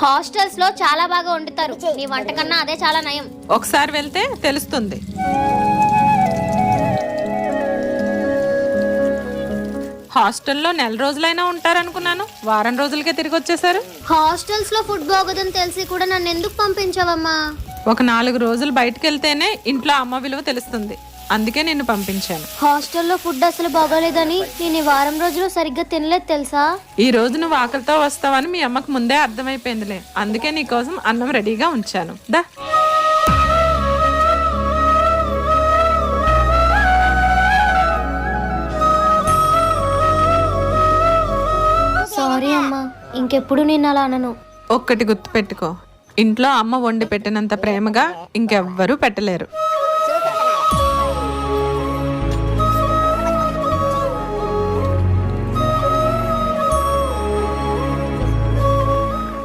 Hostels లో చాలా బాగా వండుతారు. నీ వంట కన్నా అదే చాలా నయం. ఒకసారి వెళ్తే తెలుస్తుంది. హాస్టల్లో నెల రోజులైనా ఉంటారనుకున్నాను, వారం రోజులకే తిరిగి వచ్చేసారు. హాస్టల్స్ లో ఫుడ్ బాగోదని తెలిసి కూడా నన్ను ఎందుకు పంపించావమ్మా? ఒక 4 రోజులు బయటకు వెళ్తేనే ఇంట్లో అమ్మ విలువ తెలుస్తుంది. అందుకే నిన్ను పంపించాను. హాస్టల్లో ఫుడ్ అసలు బాగోలేదని నేను ఈ వారం రోజులు సరిగ్గా తినలేదు తెలుసా? ఈ రోజు నువ్వు ఆకలితో వస్తావని మీ అమ్మకు ముందే అర్థమైపోయిందిలే. అందుకే నీకోసం అన్నం రెడీగా ఉంచాను. దా. సారీ అమ్మా, ఇంకెప్పుడు నేను అలా అనను. ఒక్కటి గుర్తుపెట్టుకో, ఇంట్లో అమ్మ వండి పెట్టినంత ప్రేమగా ఇంకెవ్వరూ పెట్టలేరు.